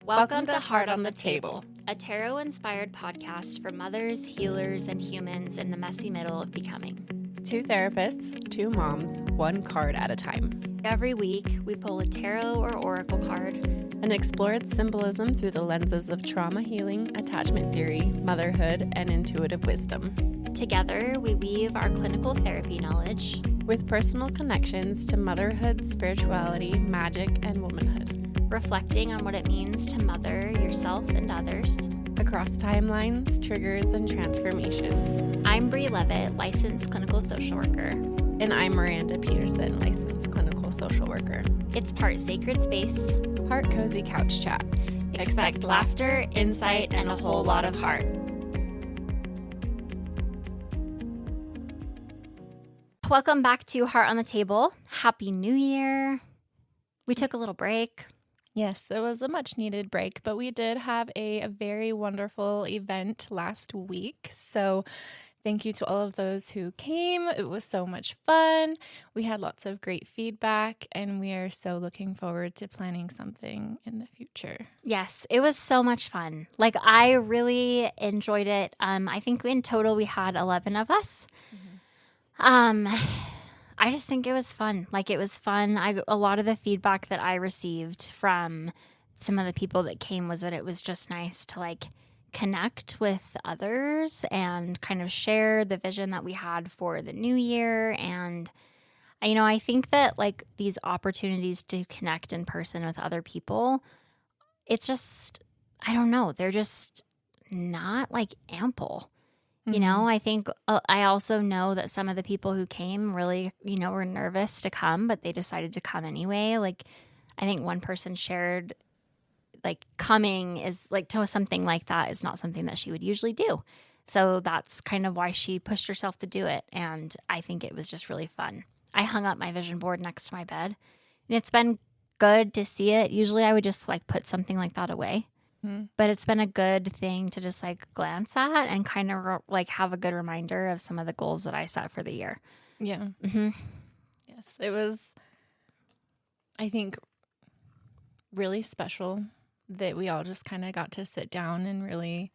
Welcome to Heart on the Table, a tarot-inspired podcast for mothers, healers, and humans in the messy middle of becoming. Two therapists, two moms, one card at a time. Every week, we pull a tarot or oracle card and explore its symbolism through the lenses of trauma healing, attachment theory, motherhood, and intuitive wisdom. Together, we weave our clinical therapy knowledge with personal connections to motherhood, spirituality, magic, and womanhood. Reflecting on what it means to mother yourself and others across timelines, triggers, and transformations. I'm Bree Levitt, licensed clinical social worker. And I'm Miranda Peterson, licensed clinical social worker. It's part sacred space, part cozy couch chat. Expect laughter, insight, and a whole lot of heart. Welcome back to Heart on the Table. Happy New Year. We took a little break. Yes, it was a much needed break, but we did have a very wonderful event last week. So thank you to all of those who came. It was so much fun. We had lots of great feedback, and we are so looking forward to planning something in the future. Yes, it was so much fun. Like, I really enjoyed it. I think in total we had 11 of us. I just think it was fun. Like, it was fun. A lot of the feedback that I received from some of the people that came was that it was just nice to, like, connect with others and kind of share the vision that we had for the new year. And, you know, I think that, like, these opportunities to connect in person with other people, it's just, I don't know, they're just not, like, ample. You know, I think I also know that some of the people who came really, you know, were nervous to come, but they decided to come anyway. Like, I think one person shared, like, coming is, like, to something like that is not something that she would usually do. So that's kind of why she pushed herself to do it. And I think it was just really fun. I hung up my vision board next to my bed, and it's been good to see it. Usually I would just, like, put something like that away. But it's been a good thing to just, like, glance at and kind of like have a good reminder of some of the goals that I set for the year. Yeah. Yes, it was, I think, really special that we all just kind of got to sit down and really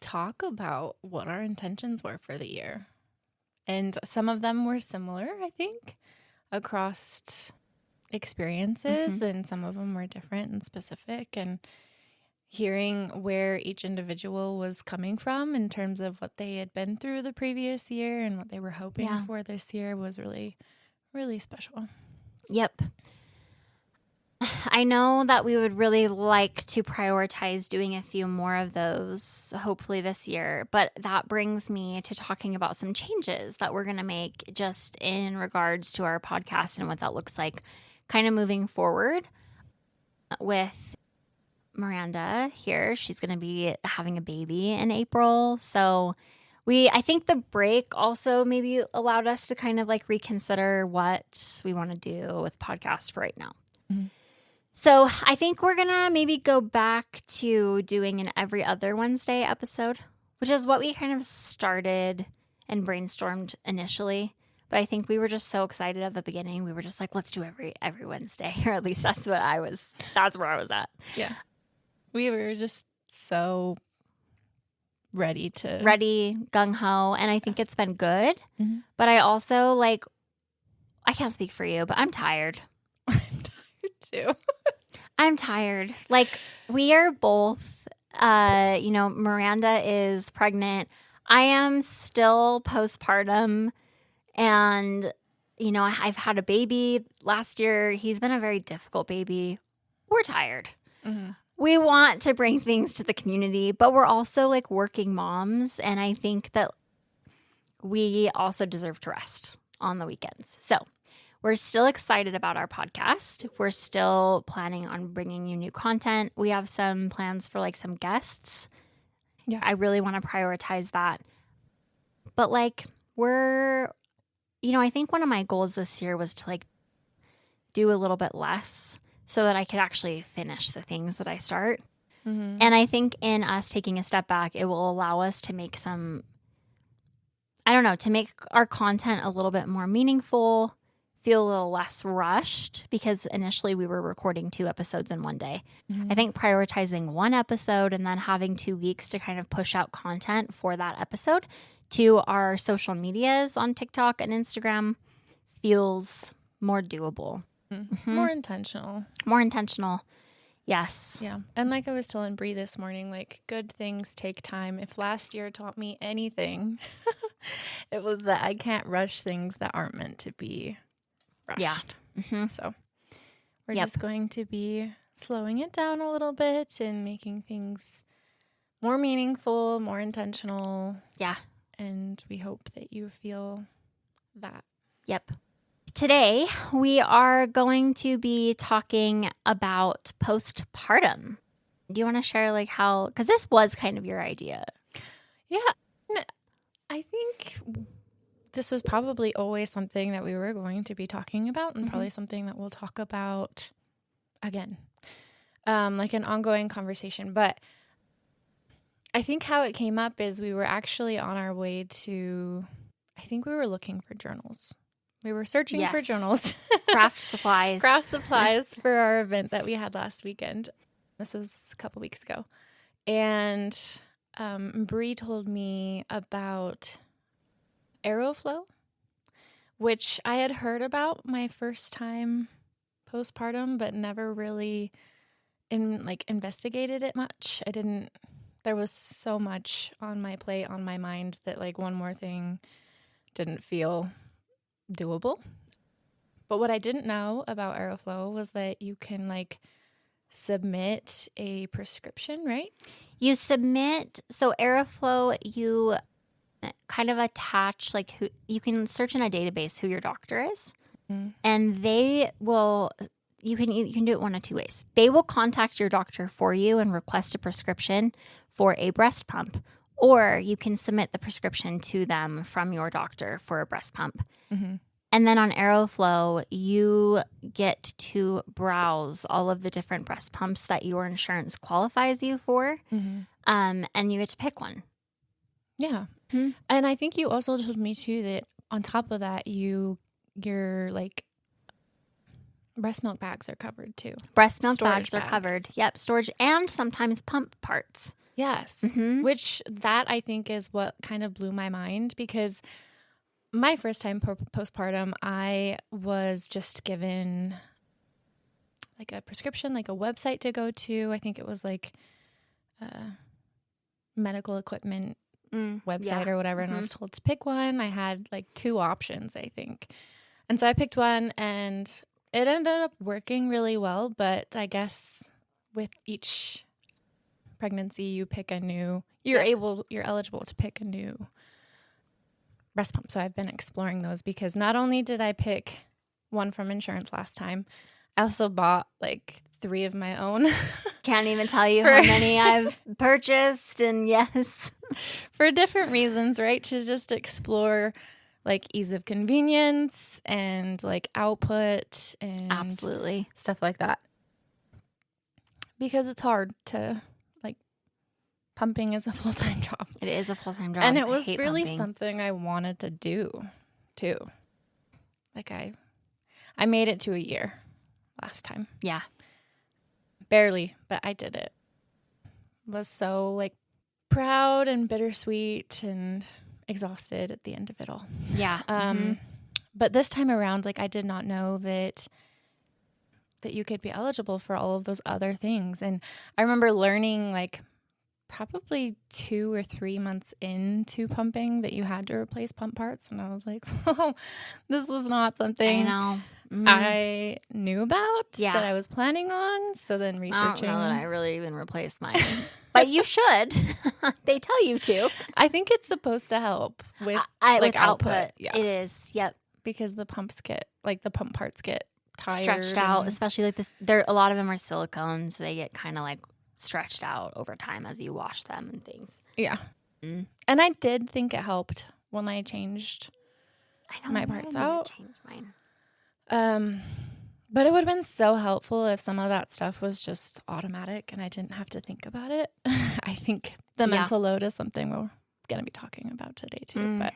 talk about what our intentions were for the year. And some of them were similar, I think, across experiences, and some of them were different and specific, and hearing where each individual was coming from in terms of what they had been through the previous year and what they were hoping for this year was really, really special. Yep. I know that we would really like to prioritize doing a few more of those, hopefully this year, but that brings me to talking about some changes that we're going to make just in regards to our podcast and what that looks like kind of moving forward with Miranda here. She's going to be having a baby in April. So I think the break also maybe allowed us to kind of, like, reconsider what we want to do with podcasts for right now. So I think we're going to maybe go back to doing an every other Wednesday episode, which is what we kind of started and brainstormed initially. But I think we were just so excited at the beginning. We were just like, let's do every Wednesday, or at least that's where I was at. Yeah. We were just so ready, gung-ho, and I think it's been good. But I also, like, I can't speak for you, but I'm tired. I'm tired too. I'm tired. Like, we are both, you know, Miranda is pregnant. I am still postpartum. And, you know, I've had a baby last year. He's been a very difficult baby. We're tired. We want to bring things to the community, but we're also, like, working moms. And I think that we also deserve to rest on the weekends. So we're still excited about our podcast. We're still planning on bringing you new content. We have some plans for, like, some guests. Yeah. I really want to prioritize that. But, like, you know, I think one of my goals this year was to, like, do a little bit less so that I could actually finish the things that I start. And I think in us taking a step back, it will allow us to make to make our content a little bit more meaningful, feel a little less rushed because initially we were recording 2 episodes in one day. Mm-hmm. I think prioritizing 1 episode and then having 2 weeks to kind of push out content for that episode to our social medias on TikTok and Instagram feels more doable. Mm-hmm. More intentional. More intentional. Yes. Yeah. And like I was telling Bree this morning, like good things take time. If last year taught me anything, it was that I can't rush things that aren't meant to be rushed. Yeah. Mm-hmm. So we're just going to be slowing it down a little bit and making things more meaningful, more intentional. Yeah. And we hope that you feel that. Yep. Today, we are going to be talking about postpartum. Do you want to share like how, because this was kind of your idea. Yeah. I think this was probably always something that we were going to be talking about and probably something that we'll talk about again, like an ongoing conversation. But I think how it came up is we were actually on our way to, I think we were looking for journals. We were searching for journals. Craft supplies. Craft supplies for our event that we had last weekend. This was a couple weeks ago. And Bree told me about Aeroflow, which I had heard about my first time postpartum, but never really investigated it much. There was so much on my plate, on my mind, that like one more thing didn't feel doable. But what I didn't know about Aeroflow was that you can like submit a prescription, right? You submit, so Aeroflow, you kind of attach like who you can search in a database who your doctor is, and they will. You can do it one of 2 ways. They will contact your doctor for you and request a prescription for a breast pump, or you can submit the prescription to them from your doctor for a breast pump. Mm-hmm. And then on Aeroflow, you get to browse all of the different breast pumps that your insurance qualifies you for, and you get to pick one. Yeah. Mm-hmm. And I think you also told me too that on top of that, your like breast milk bags are covered too. Breast milk bags are covered. Yep, storage and sometimes pump parts. Yes, which that I think is what kind of blew my mind, because my first time postpartum, I was just given like a prescription, like a website to go to. I think it was like medical equipment website or whatever, and I was told to pick one. I had like 2 options, I think. And so I picked one, and it ended up working really well, but I guess with each pregnancy you pick a new, you're eligible to pick a new breast pump. So I've been exploring those, because not only did I pick one from insurance last time, I also bought like 3 of my own. Can't even tell you how many I've purchased, and yes. For different reasons, right? To just explore like ease of convenience and like output and absolutely stuff like that. Because it's hard to pumping is a full-time job. It is a full-time job. And it was really something I wanted to do too. Like I made it to a year last time. Yeah. Barely, but I did it. Was so like proud and bittersweet and exhausted at the end of it all. Yeah. But this time around, like I did not know that you could be eligible for all of those other things. And I remember learning like probably 2 or 3 months into pumping that you had to replace pump parts. And I was like, oh, this was not something I knew about that I was planning on. So then researching. I don't know that I really even replaced mine. But you should. They tell you to. I think it's supposed to help with with output. Yeah. It is. Yep. Because the pump parts get tired. Stretched out, especially like this. A lot of them are silicone, so they get kind of like stretched out over time as you wash them and things. Yeah. And I did think it helped when I changed my parts out. Changed mine. But it would have been so helpful if some of that stuff was just automatic and I didn't have to think about it. I think the mental load is something we're going to be talking about today too. But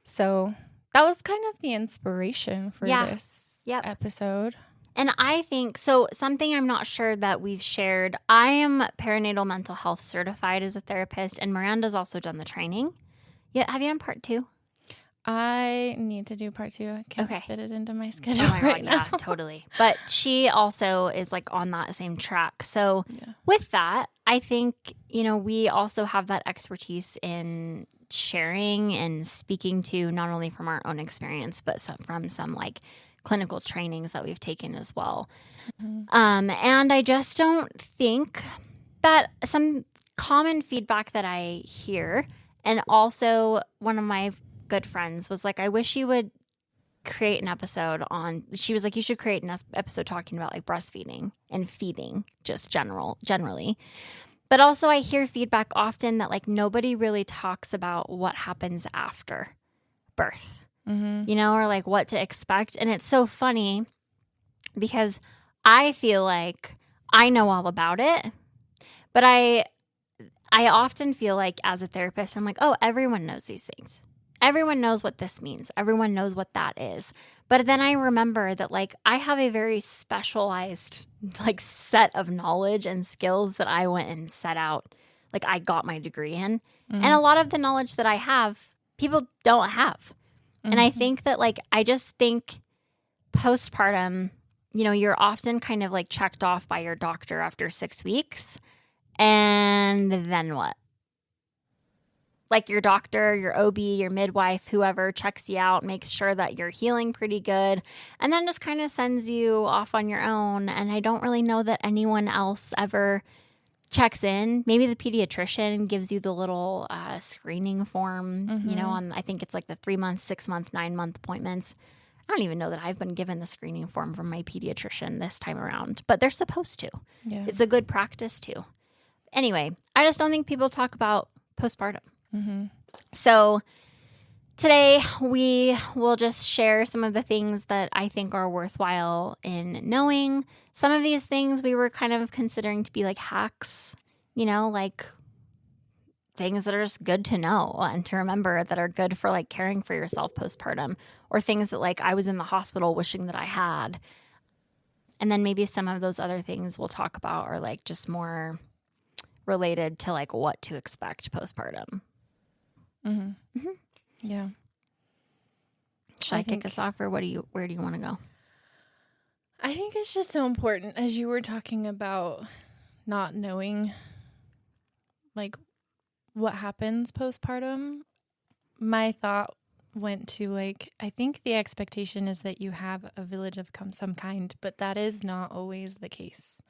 so that was kind of the inspiration for Yeah. this Yep. episode. And I think, so something I'm not sure that we've shared, I am perinatal mental health certified as a therapist, and Miranda's also done the training. Yeah, have you done part 2? I need to do part 2. I can't Okay. fit it into my schedule Oh my right God, now. yeah, totally. But she also is like on that same track. So Yeah. with that, I think, we also have that expertise in sharing and speaking to, not only from our own experience, but from some like clinical trainings that we've taken as well. And I just don't think that some common feedback that I hear, and also one of my good friends was like, I wish you would create an episode on, she was like, you should create an episode talking about like breastfeeding and feeding just generally. But also I hear feedback often that like nobody really talks about what happens after birth, or like what to expect. And it's so funny because I feel like I know all about it, but I often feel like as a therapist, I'm like, oh, everyone knows these things. Everyone knows what this means. Everyone knows what that is. But then I remember that like I have a very specialized like set of knowledge and skills that I went and set out, like I got my degree in. And a lot of the knowledge that I have, people don't have. And I think that like, I just think postpartum, you're often kind of like checked off by your doctor after 6 weeks. And then what? Like your doctor, your OB, your midwife, whoever checks you out, makes sure that you're healing pretty good, and then just kind of sends you off on your own. And I don't really know that anyone else ever checks in. Maybe the pediatrician gives you the little screening form, on, I think it's like the 3-month, 6-month, 9-month appointments. I don't even know that I've been given the screening form from my pediatrician this time around, but they're supposed to. Yeah. It's a good practice too. Anyway, I just don't think people talk about postpartum. So today we will just share some of the things that I think are worthwhile in knowing. Some of these things we were kind of considering to be like hacks, like things that are just good to know and to remember, that are good for like caring for yourself postpartum, or things that like I was in the hospital wishing that I had. And then maybe some of those other things we'll talk about are like just more related to like what to expect postpartum. Yeah. Should I kick us off, or where do you want to go? I think it's just so important, as you were talking about not knowing like what happens postpartum. My thought went to like, I think the expectation is that you have a village of some kind, but that is not always the case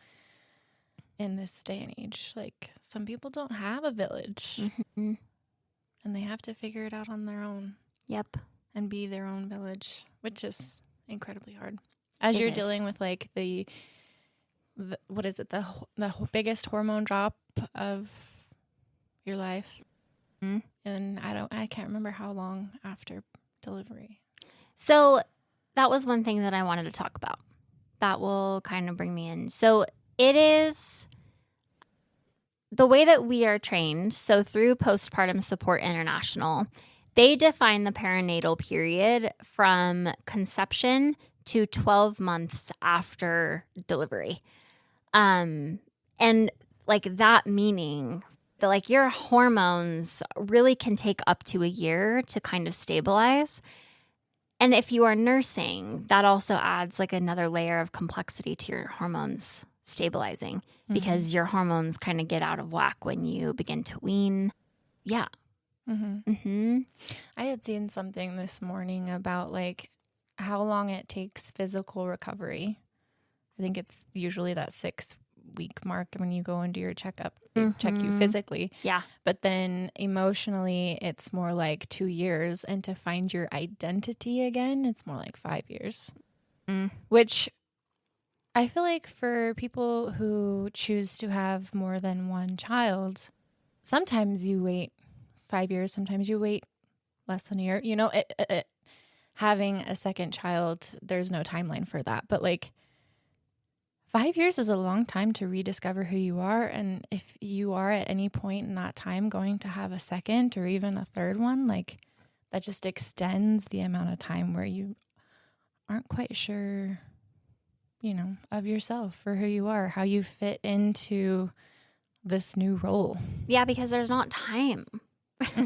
in this day and age. Like some people don't have a village. And they have to figure it out on their own. Yep. And be their own village, which is incredibly hard. As you're dealing with like the what is it, the biggest hormone drop of your life. And I can't remember how long after delivery. So that was one thing that I wanted to talk about. That will kind of bring me in. So it is the way that we are trained. So through Postpartum Support International, they define the perinatal period from conception to 12 months after delivery. And like that meaning that like your hormones really can take up to a year to kind of stabilize. And if you are nursing, that also adds like another layer of complexity to your hormones stabilizing, because your hormones kind of get out of whack when you begin to wean. Yeah. I had seen something this morning about like how long it takes physical recovery. I think it's usually that 6-week mark when you go into your checkup, they check you physically. Yeah. But then emotionally, it's more like 2 years. And to find your identity again, it's more like 5 years. Which I feel like for people who choose to have more than one child, sometimes you wait 5 years, sometimes you wait less than a year. Having a second child, there's no timeline for that. But like 5 years is a long time to rediscover who you are. And if you are at any point in that time going to have a second or even a third one, like that just extends the amount of time where you aren't quite sure, of yourself or who you are, how you fit into this new role. Yeah, because there's not time,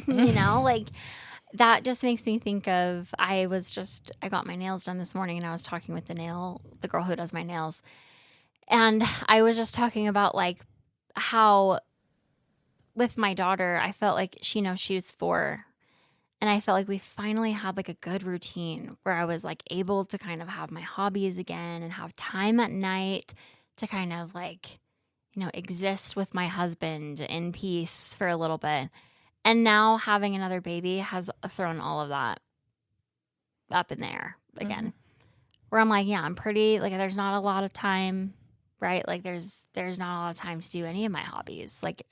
like that just makes me think of, I got my nails done this morning and I was talking with the girl who does my nails. And I was just talking about like how with my daughter, I felt like she was 4. And I felt like we finally had like a good routine where I was like able to kind of have my hobbies again and have time at night to kind of like, exist with my husband in peace for a little bit. And now having another baby has thrown all of that up in the air again. Where I'm like, yeah, I'm pretty, like there's not a lot of time, right? Like there's not a lot of time to do any of my hobbies. Like,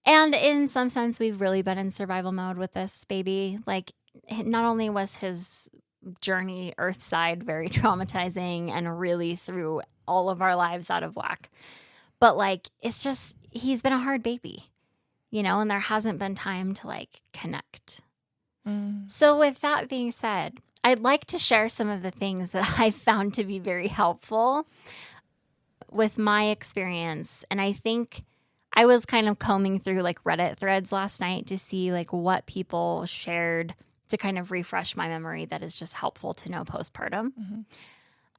and in some sense, we've really been in survival mode with this baby. Like, not only was his journey earthside very traumatizing and really threw all of our lives out of whack, but like, it's just, he's been a hard baby, and there hasn't been time to like connect. So with that being said, I'd like to share some of the things that I found to be very helpful with my experience. And I think I was kind of combing through like Reddit threads last night to see like what people shared to kind of refresh my memory that is just helpful to know postpartum.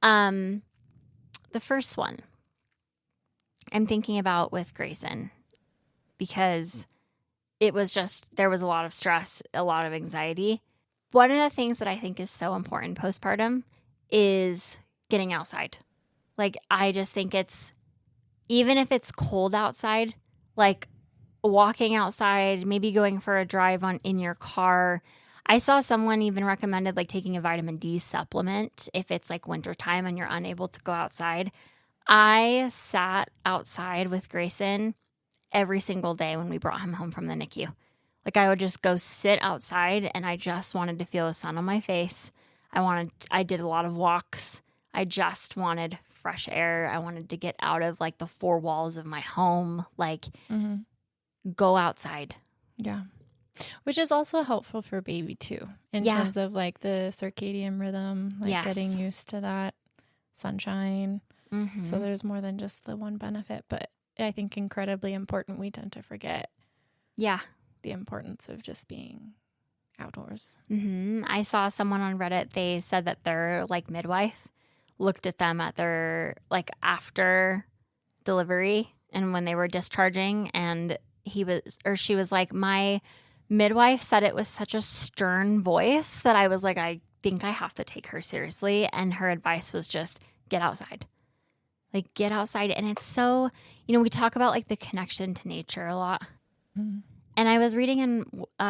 The first one I'm thinking about with Grayson, because it was just, there was a lot of stress, a lot of anxiety. One of the things that I think is so important postpartum is getting outside. Like, I just think it's, even if it's cold outside, like walking outside, maybe going for a drive in your car. I saw someone even recommended like taking a vitamin D supplement if it's like wintertime and you're unable to go outside. I sat outside with Grayson every single day when we brought him home from the NICU. Like, I would just go sit outside and I just wanted to feel the sun on my face. I did a lot of walks. I just wanted fresh air. I wanted to get out of like the 4 walls of my home, like go outside. Yeah. Which is also helpful for baby too, in terms of like the circadian rhythm, like getting used to that sunshine. So there's more than just the one benefit, but I think incredibly important. We tend to forget the importance of just being outdoors. I saw someone on Reddit, they said that their like midwife looked at them at their like after delivery and when they were discharging, and she was like, my midwife said it with such a stern voice that I was like, I think I have to take her seriously. And her advice was just get outside. Like, get outside. And it's so, we talk about like the connection to nature a lot. And I was reading in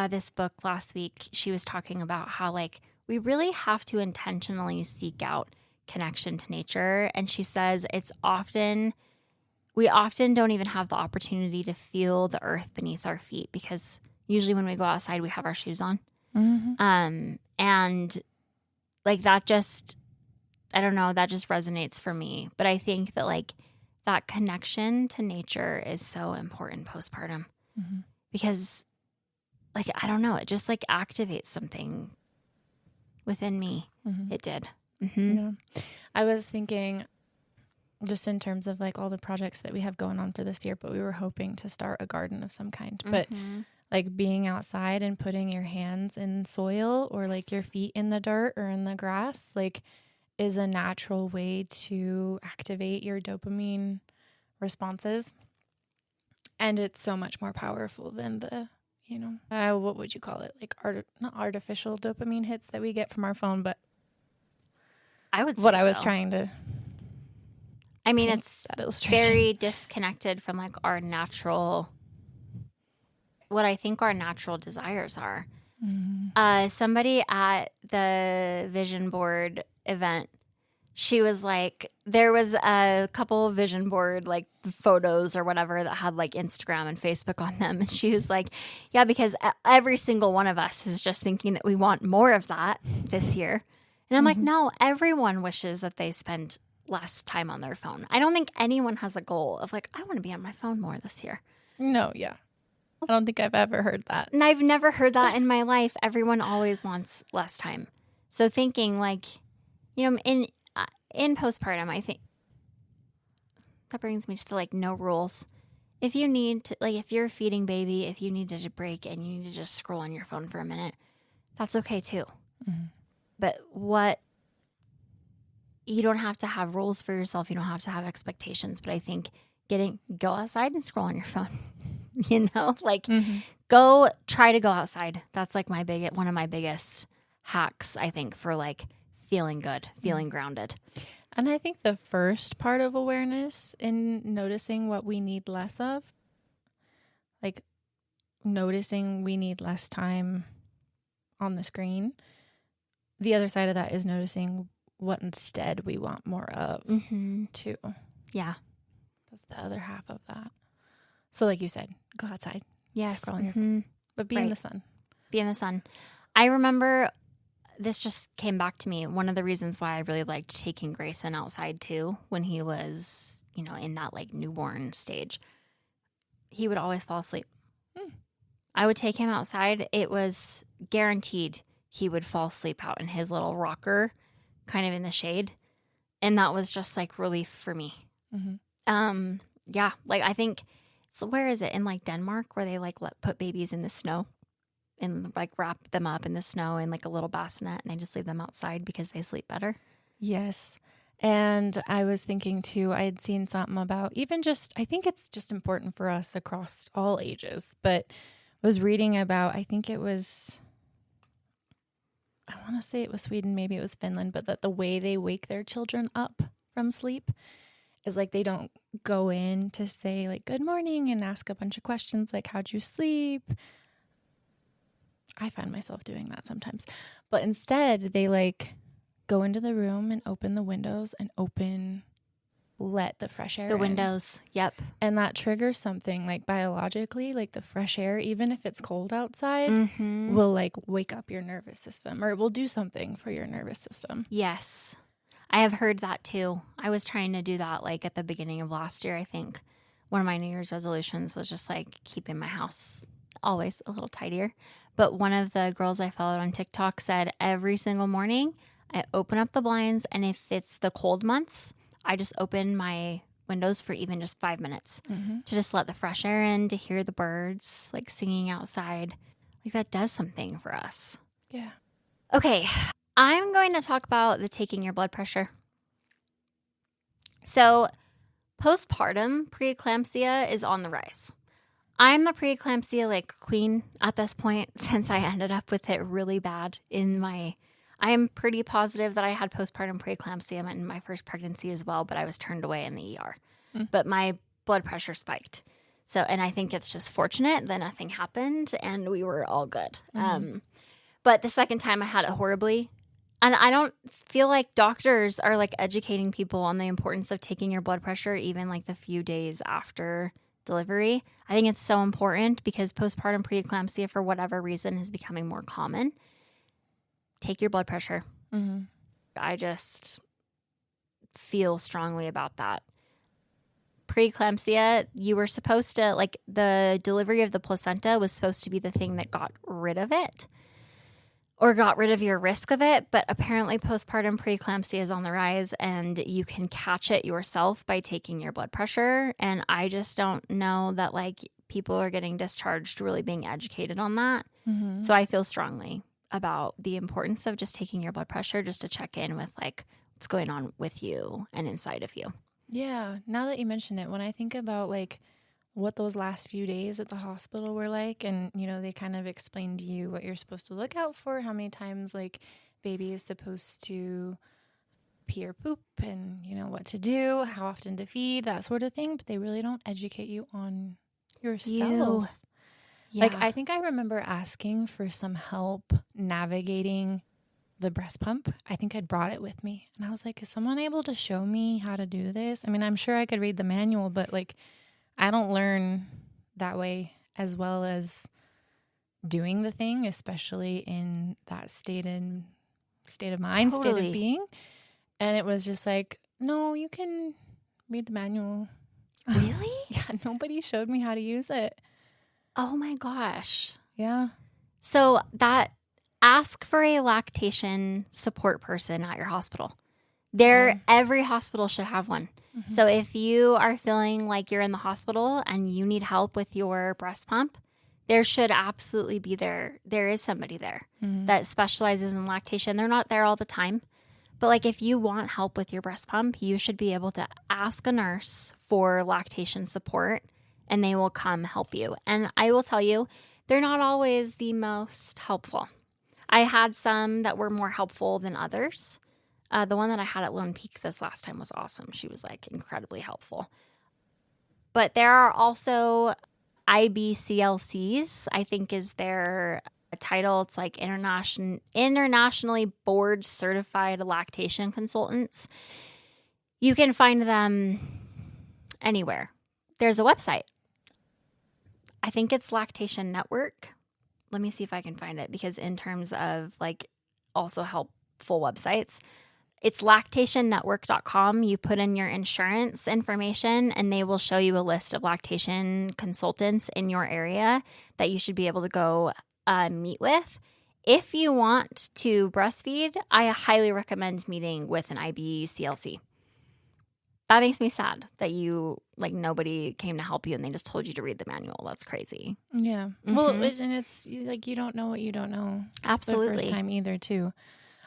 this book last week, she was talking about how like we really have to intentionally seek out connection to nature. And she says we often don't even have the opportunity to feel the earth beneath our feet, because usually when we go outside, we have our shoes on. And like that just, I don't know, that just resonates for me. But I think that like that connection to nature is so important postpartum because like, I don't know, it just like activates something within me. It did. Yeah. I was thinking just in terms of like all the projects that we have going on for this year, but we were hoping to start a garden of some kind. But like being outside and putting your hands in soil or like your feet in the dirt or in the grass, like is a natural way to activate your dopamine responses. And it's so much more powerful than the, what would you call it? Like not artificial dopamine hits that we get from our phone, but I would say what I was trying to. I mean, it's very disconnected from like our natural, what I think our natural desires are. Somebody at the vision board event, she was like, there was a couple vision board like photos or whatever that had like Instagram and Facebook on them. And she was like, yeah, because every single one of us is just thinking that we want more of that this year. And I'm like, no, everyone wishes that they spend less time on their phone. I don't think anyone has a goal of like, I want to be on my phone more this year. No, yeah. I don't think I've ever heard that. And I've never heard that in my life. Everyone always wants less time. So thinking like, in postpartum, I think that brings me to the like no rules. If you need to, like, if you're feeding baby, if you need to break and you need to just scroll on your phone for a minute, that's okay too. Mm-hmm. But you don't have to have rules for yourself. You don't have to have expectations. But I think go outside and scroll on your phone, go try to go outside. That's like one of my biggest hacks, I think, for like feeling good, feeling grounded. And I think the first part of awareness in noticing what we need less of, like noticing we need less time on the screen. The other side of that is noticing what instead we want more of too. Yeah. That's the other half of that. So like you said, go outside. Yes. Scroll on your phone. But be in the sun. Be in the sun. I remember this just came back to me. One of the reasons why I really liked taking Grayson outside too, when he was, in that like newborn stage, he would always fall asleep. I would take him outside. It was guaranteed he would fall asleep out in his little rocker, kind of in the shade. And that was just like relief for me. Yeah. Like I think, so where is it? In like Denmark where they like put babies in the snow and like wrap them up in the snow in like a little bassinet and they just leave them outside because they sleep better. Yes. And I was thinking too, I had seen something about I think it's just important for us across all ages, but was reading about, I want to say it was Sweden, maybe it was Finland, but that the way they wake their children up from sleep is like they don't go in to say like, good morning and ask a bunch of questions like, how'd you sleep? I find myself doing that sometimes. But instead, they like go into the room and open the windows and let the fresh air in. The windows, yep. And that triggers something like biologically, like the fresh air, even if it's cold outside, will like wake up your nervous system or it will do something for your nervous system. Yes. I have heard that too. I was trying to do that like at the beginning of last year, I think. One of my New Year's resolutions was just like keeping my house always a little tidier. But one of the girls I followed on TikTok said every single morning I open up the blinds, and if it's the cold months, I just open my windows for even just 5 minutes to just let the fresh air in, to hear the birds like singing outside. Like that does something for us. Yeah. Okay, I'm going to talk about the taking your blood pressure. So postpartum preeclampsia is on the rise. I'm the preeclampsia like queen at this point since I ended up with it really bad I am pretty positive that I had postpartum preeclampsia in my first pregnancy as well, but I was turned away in the ER. But my blood pressure spiked. So, and I think it's just fortunate that nothing happened and we were all good. But the second time I had it horribly. And I don't feel like doctors are like educating people on the importance of taking your blood pressure even like the few days after delivery. I think it's so important because postpartum preeclampsia, for whatever reason, is becoming more common. Take your blood pressure. I just feel strongly about that. Preeclampsia, you were supposed to, like, the delivery of the placenta was supposed to be the thing that got rid of it or got rid of your risk of it. But apparently postpartum preeclampsia is on the rise and you can catch it yourself by taking your blood pressure. And I just don't know that, like, people are getting discharged really being educated on that. So I feel strongly about the importance of just taking your blood pressure just to check in with like what's going on with you and inside of you. Yeah. Now that you mention it, when I think about like what those last few days at the hospital were like, and, they kind of explained to you what you're supposed to look out for, how many times like baby is supposed to pee or poop and, what to do, how often to feed, that sort of thing. But they really don't educate you on yourself. Yeah. Like, I think I remember asking for some help navigating the breast pump. I think I'd brought it with me. And I was like, is someone able to show me how to do this? I mean, I'm sure I could read the manual, but like, I don't learn that way as well as doing the thing, especially in that state of mind, state of being. And it was just like, no, you can read the manual. Really? Yeah, nobody showed me how to use it. Oh my gosh. Yeah. So ask for a lactation support person at your hospital. Every hospital should have one. Mm-hmm. So if you are feeling like you're in the hospital and you need help with your breast pump, there should absolutely be there is somebody there that specializes in lactation. They're not there all the time. But like if you want help with your breast pump, you should be able to ask a nurse for lactation support and they will come help you. And I will tell you, they're not always the most helpful. I had some that were more helpful than others. The one that I had at Lone Peak this last time was awesome. She was like incredibly helpful. But there are also IBCLCs, I think is their title. It's like internationally board certified lactation consultants. You can find them anywhere. There's a website. I think it's Lactation Network. Let me see if I can find it, because in terms of like also helpful websites, it's lactationnetwork.com. You put in your insurance information and they will show you a list of lactation consultants in your area that you should be able to go meet with. If you want to breastfeed, I highly recommend meeting with an IBCLC. That makes me sad that nobody came to help you and they just told you to read the manual. That's crazy. Yeah. Mm-hmm. Well, and it's like you don't know what you don't know. Absolutely. The first time either, too.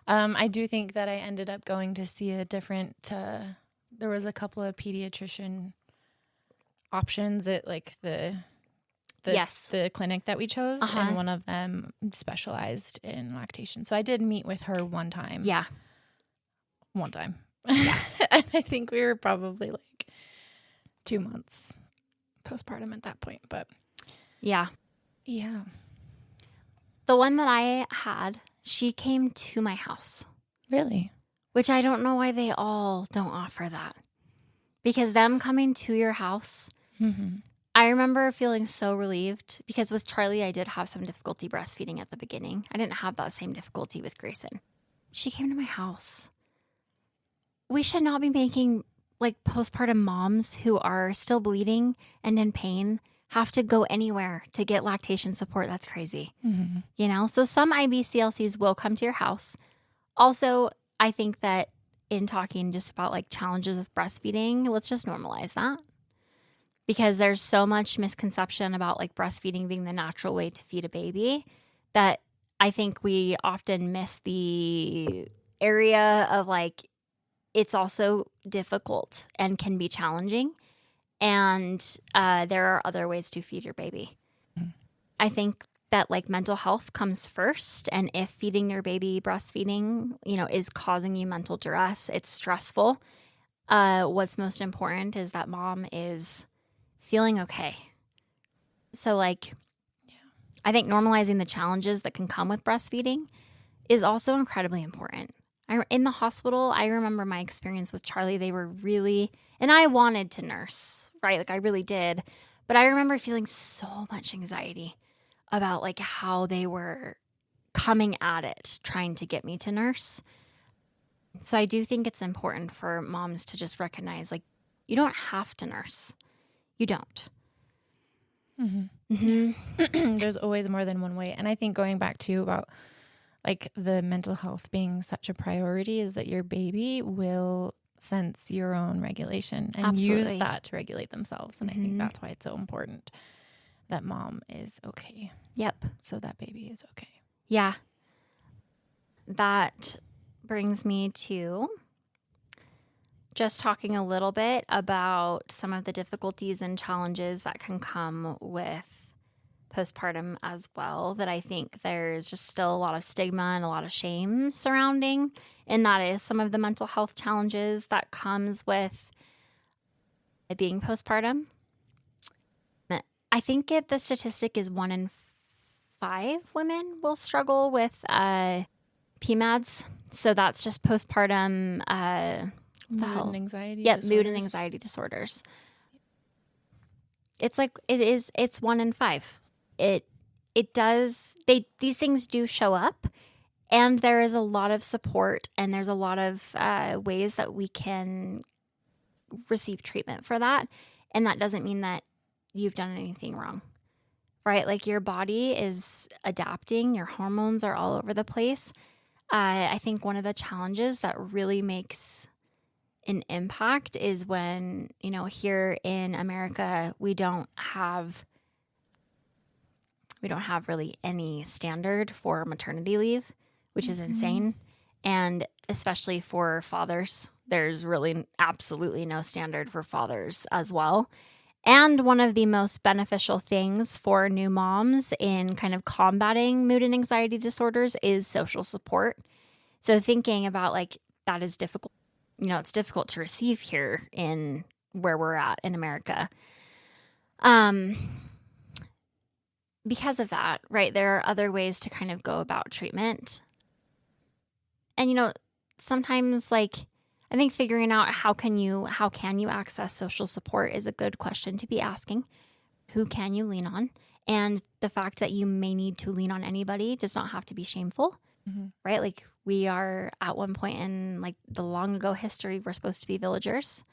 I do think that I ended up going to see a different, there was a couple of pediatrician options at like the clinic that we chose. And one of them specialized in lactation. So I did meet with her one time. Yeah. One time. Yeah. And I think we were probably like 2 months postpartum at that point. But yeah. Yeah. The one that I had, she came to my house. Really? Which I don't know why they all don't offer that. Because them coming to your house, I remember feeling so relieved, because with Charlie, I did have some difficulty breastfeeding at the beginning. I didn't have that same difficulty with Grayson. She came to my house. We should not be making like postpartum moms who are still bleeding and in pain have to go anywhere to get lactation support. That's crazy. You know, so some IBCLCs will come to your house. Also, I think that in talking just about like challenges with breastfeeding, let's just normalize that, because there's so much misconception about like breastfeeding being the natural way to feed a baby that I think we often miss the area of like, it's also difficult and can be challenging. And there are other ways to feed your baby. I think that like mental health comes first. And if feeding your baby breastfeeding, is causing you mental duress, it's stressful. What's most important is that mom is feeling okay. So like, I think normalizing the challenges that can come with breastfeeding is also incredibly important. In the hospital, I remember my experience with Charlie. They were really, and I wanted to nurse, right? Like I really did. But I remember feeling so much anxiety about like how they were coming at it, trying to get me to nurse. So I do think it's important for moms to just recognize like, you don't have to nurse. You don't. There's always more than one way. And I think going back to about like the mental health being such a priority is that your baby will sense your own regulation and use that to regulate themselves. And I think that's why it's so important that mom is okay. Yep. So that baby is okay. Yeah. That brings me to just talking a little bit about some of the difficulties and challenges that can come with postpartum as well, that I think there's just still a lot of stigma and a lot of shame surrounding. And that is some of the mental health challenges that comes with being postpartum. I think the statistic is 1 in 5 women will struggle with PMADs. So that's just postpartum mood and anxiety disorders. Mood and anxiety disorders. It's 1 in 5. These things do show up, and there is a lot of support, and there's a lot of ways that we can receive treatment for that. And that doesn't mean that you've done anything wrong. right? Like your body is adapting, your hormones are all over the place. I think one of the challenges that really makes an impact is when, here in America, we don't have really any standard for maternity leave, which is insane. And especially for fathers, there's really absolutely no standard for fathers as well. And one of the most beneficial things for new moms in kind of combating mood and anxiety disorders is social support. So thinking about like that is difficult. It's difficult to receive here in where we're at in America. Because of that, right, there are other ways to kind of go about treatment. And, sometimes like I think figuring out how can you access social support is a good question to be asking. Who can you lean on? And the fact that you may need to lean on anybody does not have to be shameful, right? Like we are at one point in like the long ago history, we're supposed to be villagers.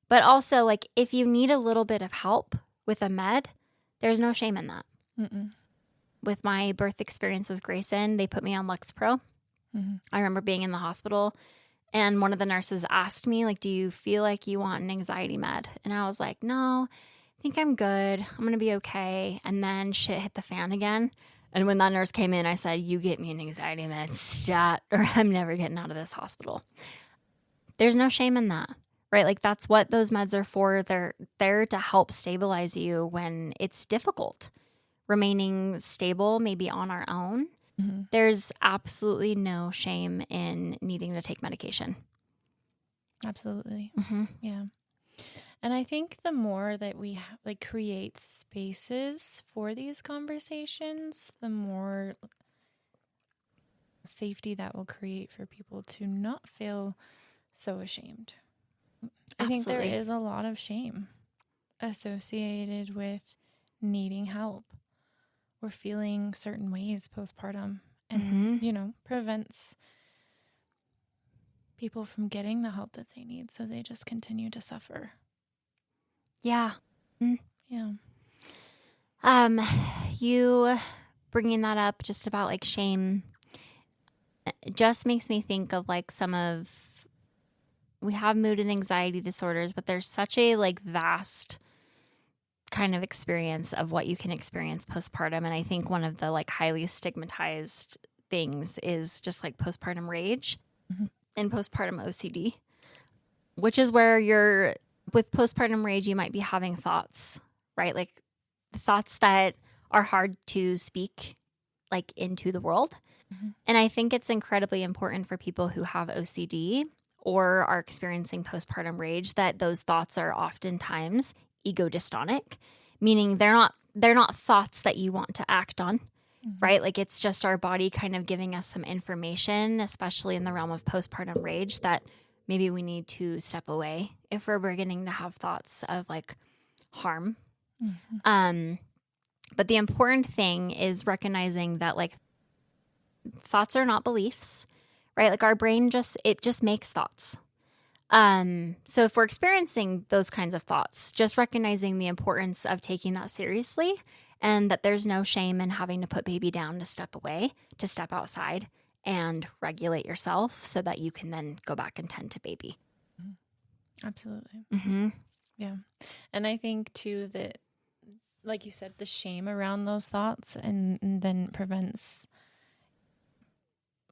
But also like if you need a little bit of help with a med, there's no shame in that. With my birth experience with Grayson, they put me on Lexapro. I remember being in the hospital and one of the nurses asked me, like, do you feel like you want an anxiety med? And I was like, no, I think I'm good. I'm going to be okay. And then shit hit the fan again. And when that nurse came in, I said, you get me an anxiety med stat or I'm never getting out of this hospital. There's no shame in that. Right? Like that's what those meds are for. They're there to help stabilize you when it's difficult. Remaining stable, maybe on our own. There's absolutely no shame in needing to take medication. Absolutely. Yeah. And I think the more that we create spaces for these conversations, the more safety that will create for people to not feel so ashamed. I think there is a lot of shame associated with needing help or feeling certain ways postpartum and, prevents people from getting the help that they need. So they just continue to suffer. Yeah. Yeah. You bringing that up just about like shame just makes me think of like we have mood and anxiety disorders, but there's such a like vast kind of experience of what you can experience postpartum. And I think one of the like highly stigmatized things is just like postpartum rage and postpartum OCD, which is where with postpartum rage, you might be having thoughts, right? Like thoughts that are hard to speak like into the world. And I think it's incredibly important for people who have OCD or are experiencing postpartum rage that those thoughts are oftentimes ego dystonic, meaning they're not thoughts that you want to act on, right? Like it's just our body kind of giving us some information, especially in the realm of postpartum rage, that maybe we need to step away if we're beginning to have thoughts of like harm. But the important thing is recognizing that like thoughts are not beliefs, right? Like our brain just makes thoughts. So if we're experiencing those kinds of thoughts, just recognizing the importance of taking that seriously and that there's no shame in having to put baby down to step away, to step outside and regulate yourself so that you can then go back and tend to baby. Absolutely. Yeah. And I think too that, like you said, the shame around those thoughts and then prevents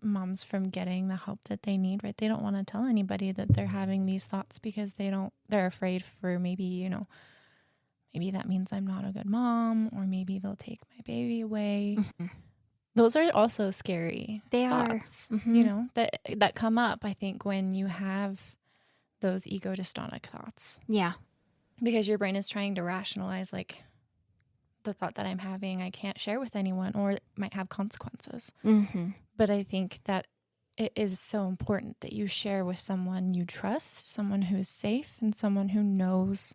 moms from getting the help that they need, right? They don't want to tell anybody that they're having these thoughts because they're afraid for maybe that means I'm not a good mom, or maybe they'll take my baby away. Those are also scary. They thoughts, are. That come up, I think, when you have those ego dystonic thoughts. Yeah. Because your brain is trying to rationalize like the thought that I'm having, I can't share with anyone, or it might have consequences. But I think that it is so important that you share with someone you trust, someone who is safe, and someone who knows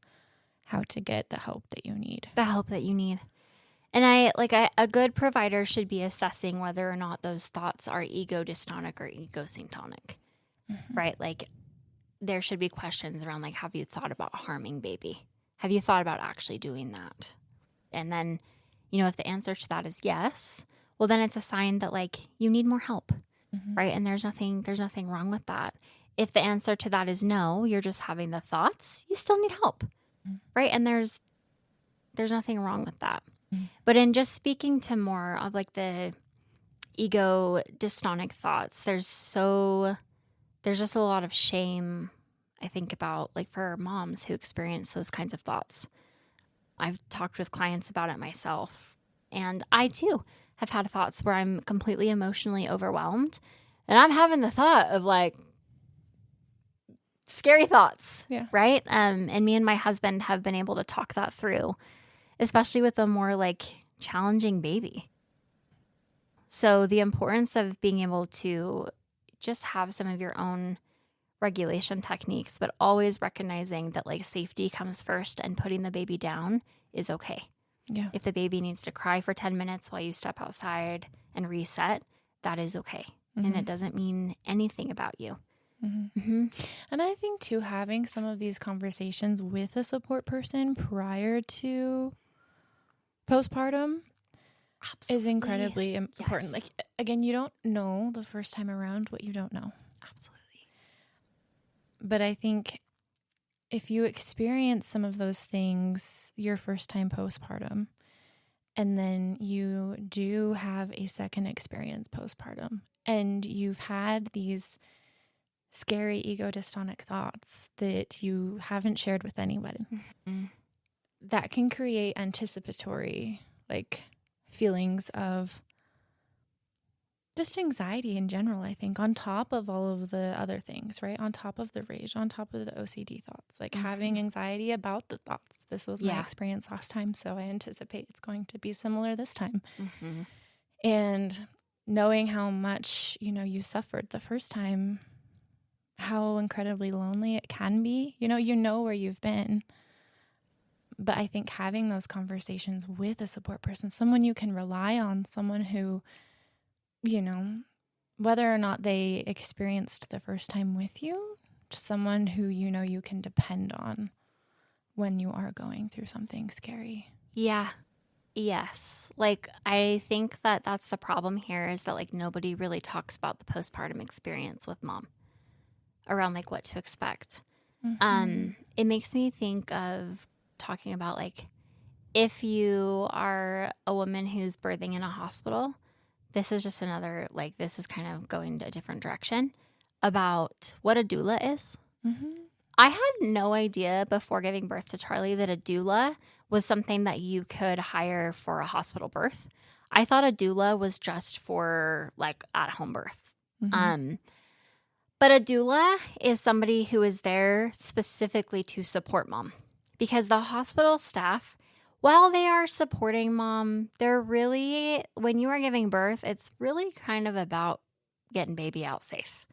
how to get the help that you need. The help that you need. And a good provider should be assessing whether or not those thoughts are ego dystonic or ego syntonic, right? Like there should be questions around like, have you thought about harming baby? Have you thought about actually doing that? And then, if the answer to that is yes, well, then it's a sign that like you need more help, right? And there's nothing wrong with that. If the answer to that is no, you're just having the thoughts, you still need help, right? And there's nothing wrong with that. But in just speaking to more of like the ego dystonic thoughts, there's just a lot of shame, I think, about like for moms who experience those kinds of thoughts. I've talked with clients about it myself, and I too have had thoughts where I'm completely emotionally overwhelmed, and I'm having the thought of like scary thoughts, right? And me and my husband have been able to talk that through, especially with a more like challenging baby. So the importance of being able to just have some of your own regulation techniques, but always recognizing that like safety comes first and putting the baby down is okay. Yeah. If the baby needs to cry for 10 minutes while you step outside and reset, that is okay. And it doesn't mean anything about you. And I think too, having some of these conversations with a support person prior to postpartum is incredibly important. Like, again, you don't know the first time around what you don't know. Absolutely. But I think if you experience some of those things your first time postpartum, and then you do have a second experience postpartum, and you've had these scary ego dystonic thoughts that you haven't shared with anyone, that can create anticipatory like feelings of just anxiety in general, I think, on top of all of the other things, right? On top of the rage, on top of the OCD thoughts, like having anxiety about the thoughts. This was my experience last time, so I anticipate it's going to be similar this time. And knowing how much, you suffered the first time, how incredibly lonely it can be, you know where you've been. But I think having those conversations with a support person, someone you can rely on, someone who, whether or not they experienced the first time with you, just someone who you can depend on when you are going through something scary. Yeah. Yes. Like, I think that that's the problem here is that like nobody really talks about the postpartum experience with mom around like what to expect. It makes me think of talking about like if you are a woman who's birthing in a hospital, this is just another, like, this is kind of going to a different direction about what a doula is. I had no idea before giving birth to Charlie that a doula was something that you could hire for a hospital birth. I thought a doula was just for like at-home birth. But a doula is somebody who is there specifically to support mom, because the hospital staff, while they are supporting mom, they're really, when you are giving birth, it's really kind of about getting baby out safe.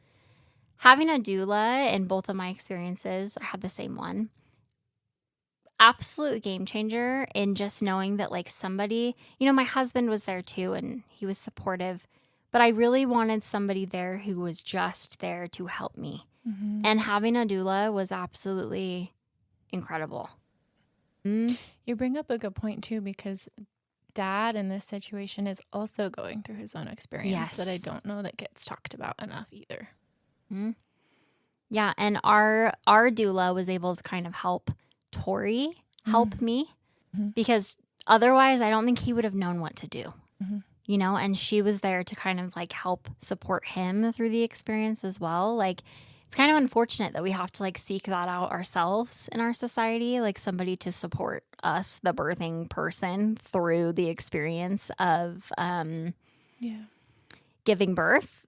Having a doula, in both of my experiences, I had the same one, absolute game changer in just knowing that like somebody, my husband was there too and he was supportive, but I really wanted somebody there who was just there to help me. And having a doula was absolutely incredible. You bring up a good point too, because dad in this situation is also going through his own experience that I don't know that gets talked about enough either. Yeah, and our doula was able to kind of help Tori help me, because otherwise I don't think he would have known what to do. And she was there to kind of like help support him through the experience as well. Like, it's kind of unfortunate that we have to like seek that out ourselves in our society, like somebody to support us, the birthing person, through the experience of giving birth.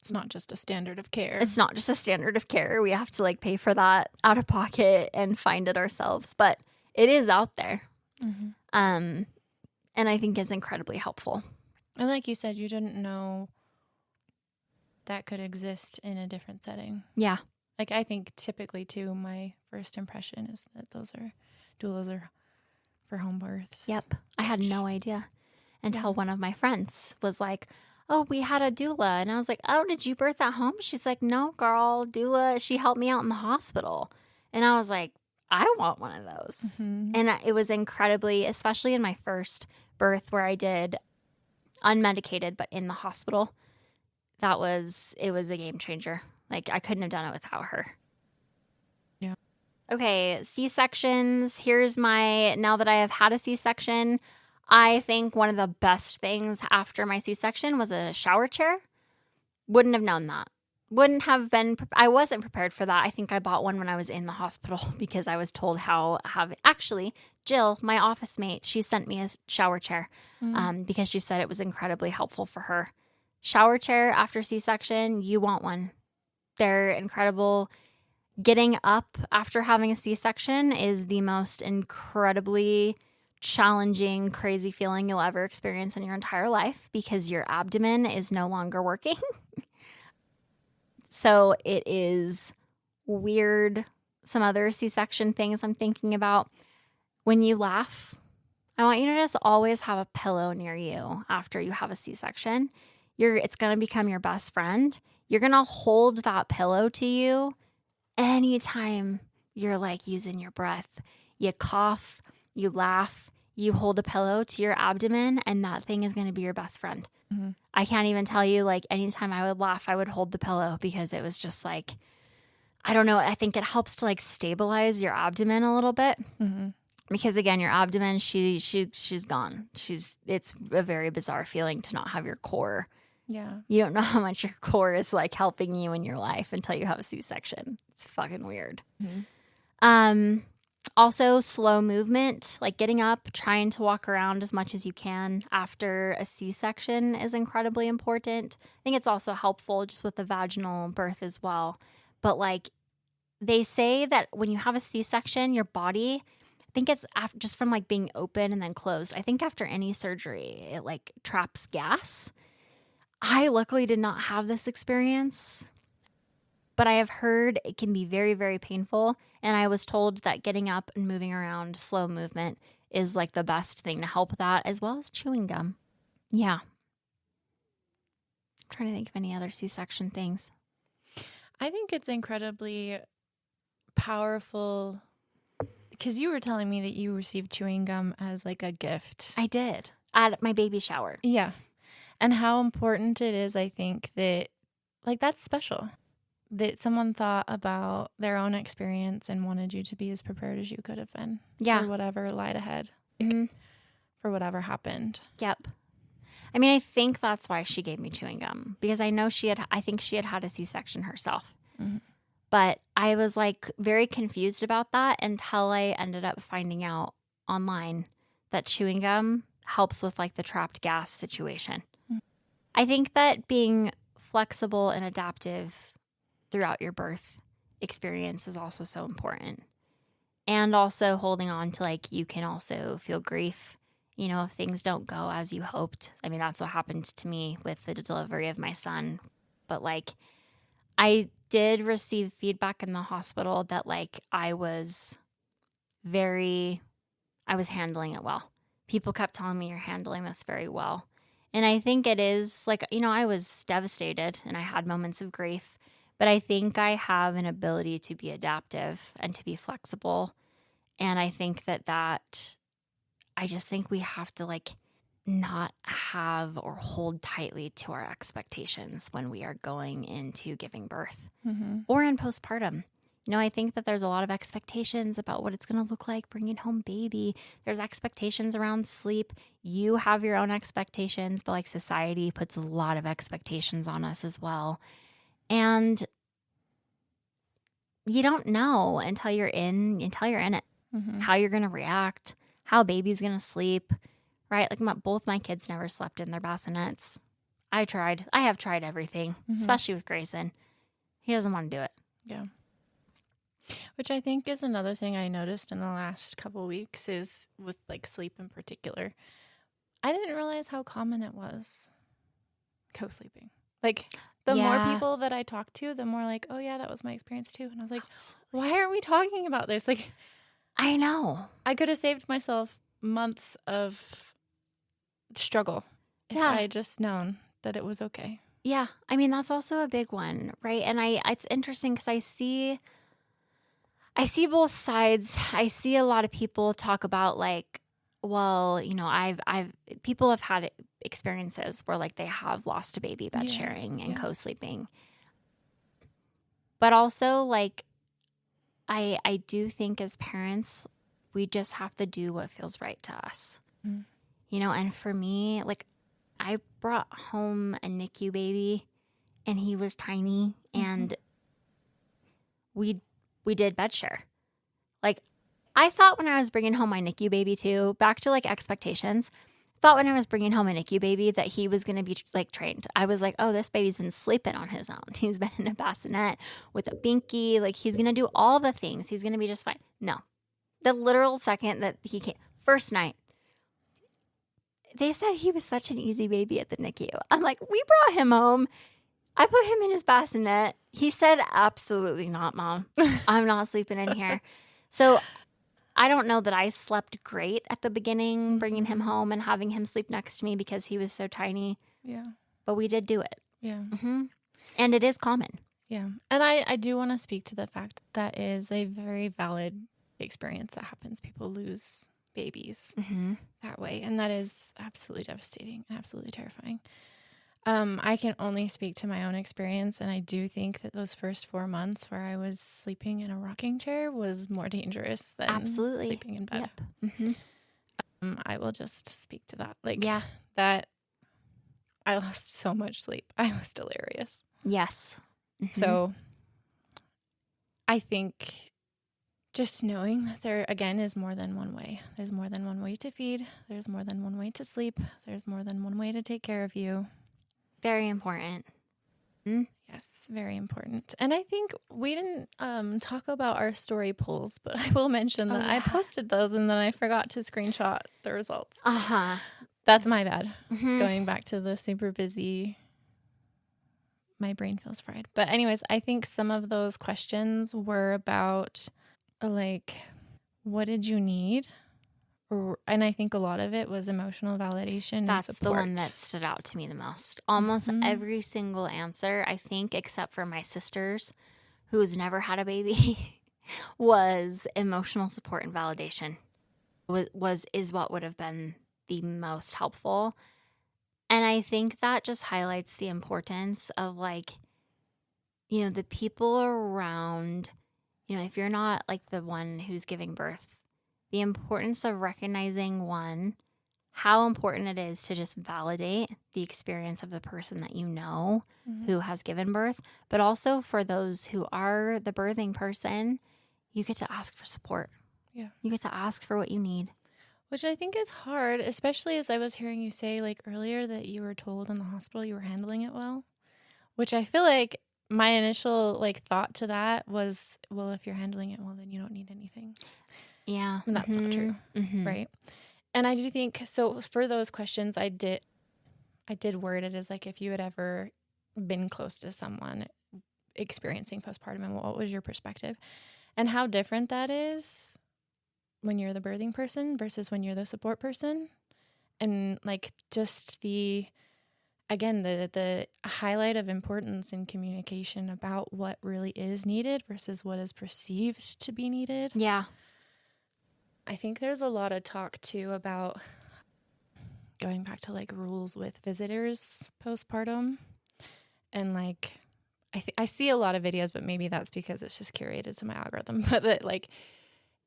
It's not just a standard of care. It's not just a standard of care. We have to like pay for that out of pocket and find it ourselves, but it is out there. And I think is incredibly helpful. And like you said, you didn't know that could exist in a different setting. Yeah. Like, I think typically too, my first impression is that doulas are for home births. Yep. I had no idea until one of my friends was like, oh, we had a doula. And I was like, oh, did you birth at home? She's like, no, girl, doula, she helped me out in the hospital. And I was like, I want one of those. Mm-hmm. And it was incredibly, especially in my first birth where I did unmedicated, but in the hospital. It was a game changer. Like I couldn't have done it without her. Yeah. Okay, C-sections. Now that I have had a C-section, I think one of the best things after my C-section was a shower chair. Wouldn't have known that. I wasn't prepared for that. I think I bought one when I was in the hospital because I was told actually, Jill, my office mate, she sent me a shower chair because she said it was incredibly helpful for her. Shower chair after C-section, you want one. They're incredible. Getting up after having a C-section is the most incredibly challenging, crazy feeling you'll ever experience in your entire life because your abdomen is no longer working. So it is weird. Some other C-section things I'm thinking about. When you laugh, I want you to just always have a pillow near you after you have a C-section. It's going to become your best friend. You're going to hold that pillow to you anytime you're like using your breath. You cough, you laugh, you hold a pillow to your abdomen, and that thing is going to be your best friend. Mm-hmm. I can't even tell you, like, anytime I would laugh, I would hold the pillow because it was just like, I don't know. I think it helps to like stabilize your abdomen a little bit. Mm-hmm. Because again, your abdomen, she's gone. It's a very bizarre feeling to not have your core. Yeah. You don't know how much your core is like helping you in your life until you have a C-section. It's fucking weird. Mm-hmm. Also slow movement, like getting up, trying to walk around as much as you can after a C-section is incredibly important. I think it's also helpful just with the vaginal birth as well. But like they say that when you have a C-section, your body, I think it's just from like being open and then closed. I think after any surgery, it like traps gas. I luckily did not have this experience, but I have heard it can be very, very painful. And I was told that getting up and moving around, slow movement, is like the best thing to help that, as well as chewing gum. Yeah. I'm trying to think of any other C-section things. I think it's incredibly powerful because you were telling me that you received chewing gum as like a gift. I did at my baby shower. Yeah. And how important it is, I think, that like that's special. That someone thought about their own experience and wanted you to be as prepared as you could have been. Yeah. For whatever lied ahead. Mm-hmm. For whatever happened. Yep. I mean, I think that's why she gave me chewing gum, because I know I think she had had a C-section herself. Mm-hmm. But I was like very confused about that until I ended up finding out online that chewing gum helps with like the trapped gas situation. Mm-hmm. I think that being flexible and adaptive throughout your birth experience is also so important. And also holding on to like, you can also feel grief, you know, if things don't go as you hoped. I mean, that's what happened to me with the delivery of my son. But like, I did receive feedback in the hospital that like I was handling it well. People kept telling me, you're handling this very well. And I think it is like, you know, I was devastated and I had moments of grief, but I think I have an ability to be adaptive and to be flexible. And I think I just think we have to like not have or hold tightly to our expectations when we are going into giving birth or in postpartum. You know, I think that there's a lot of expectations about what it's going to look like bringing home baby. There's expectations around sleep. You have your own expectations, but like society puts a lot of expectations on us as well. And you don't know until you're in it, how you're going to react, how baby's going to sleep, right? Like both my kids never slept in their bassinets. I have tried everything, especially with Grayson. He doesn't want to do it. Yeah. Which I think is another thing I noticed in the last couple weeks is with like sleep in particular. I didn't realize how common it was co-sleeping. Like the more people that I talked to, the more like, oh yeah, that was my experience too. And I was like, why aren't we talking about this? Like, I know. I could have saved myself months of struggle if I had just known that it was okay. Yeah. I mean, that's also a big one, right? And it's interesting because I see both sides. I see a lot of people talk about like, well, I've people have had experiences where like they have lost a baby bed Yeah. sharing and Yeah. co-sleeping. But also like I do think as parents, we just have to do what feels right to us. Mm. And for me, like I brought home a NICU baby and he was tiny and we did bed share. Like I thought when I was bringing home my NICU baby too, back to like expectations, thought when I was bringing home a NICU baby that he was going to be like trained. I was like, oh, this baby's been sleeping on his own. He's been in a bassinet with a binky. Like he's going to do all the things. He's going to be just fine. No. The literal second that he came, first night, they said he was such an easy baby at the NICU. I'm like, we brought him home. I put him in his bassinet. He said, absolutely not, Mom. I'm not sleeping in here. So I don't know that I slept great at the beginning, bringing him home and having him sleep next to me because he was so tiny. Yeah. But we did do it. Yeah. And it is common. Yeah. And I do want to speak to the fact that is a very valid experience that happens. People lose babies that way. And that is absolutely devastating and absolutely terrifying. I can only speak to my own experience. And I do think that those first 4 months where I was sleeping in a rocking chair was more dangerous than sleeping in bed. Yep. I will just speak to that. Like, yeah, that I lost so much sleep. I was delirious. Yes. So I think just knowing that there, again, is more than one way. There's more than one way to feed. There's more than one way to sleep. There's more than one way to take care of you. Very important. Yes, very important. And I think we didn't talk about our story polls, but I will mention that I posted those and then I forgot to screenshot the results. That's my bad. Going back to the super busy, my brain feels fried. But anyways, I think some of those questions were about like, what did you need? And I think a lot of it was emotional validation. That's and support. the one that stood out to me the most. Almost every single answer, I think, except for my sister's, who's never had a baby, was emotional support and validation. Is what would have been the most helpful. And I think that just highlights the importance of like, the people around, if you're not like the one who's giving birth, the importance of recognizing how important it is to just validate the experience of the person that who has given birth, but also for those who are the birthing person, you get to ask for support. Yeah. You get to ask for what you need. Which I think is hard, especially as I was hearing you say like earlier that you were told in the hospital you were handling it well, which I feel like my initial like thought to that was, well, if you're handling it well, then you don't need anything. Yeah. And that's not true. Right. And I do think, so for those questions, I did word it as like, if you had ever been close to someone experiencing postpartum and what was your perspective and how different that is when you're the birthing person versus when you're the support person. And like just the highlight of importance in communication about what really is needed versus what is perceived to be needed. Yeah. I think there's a lot of talk too about going back to like rules with visitors postpartum. And like, I see a lot of videos, but maybe that's because it's just curated to my algorithm. But that like,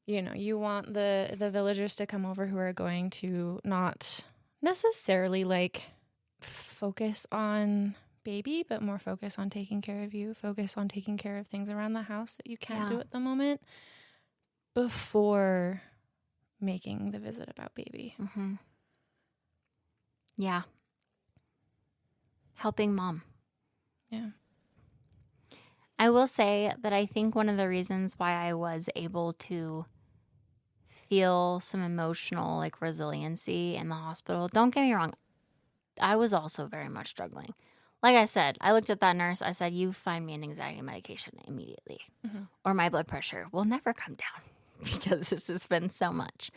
you want the villagers to come over who are going to not necessarily like focus on baby, but more focus on taking care of you, focus on taking care of things around the house that you can't do at the moment before making the visit about baby. Yeah. Helping mom. Yeah. I will say that I think one of the reasons why I was able to feel some emotional like resiliency in the hospital, don't get me wrong, I was also very much struggling. Like I said, I looked at that nurse, I said, you find me an anxiety medication immediately or my blood pressure will never come down because this has been so much.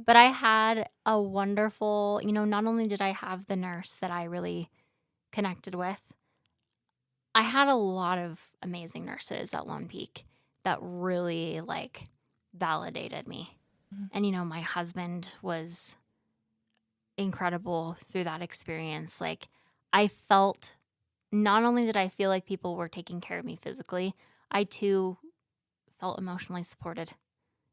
But I had a wonderful, not only did I have the nurse that I really connected with, I had a lot of amazing nurses at Lone Peak that really like validated me. And, my husband was incredible through that experience. Like, I felt, not only did I feel like people were taking care of me physically, I too felt emotionally supported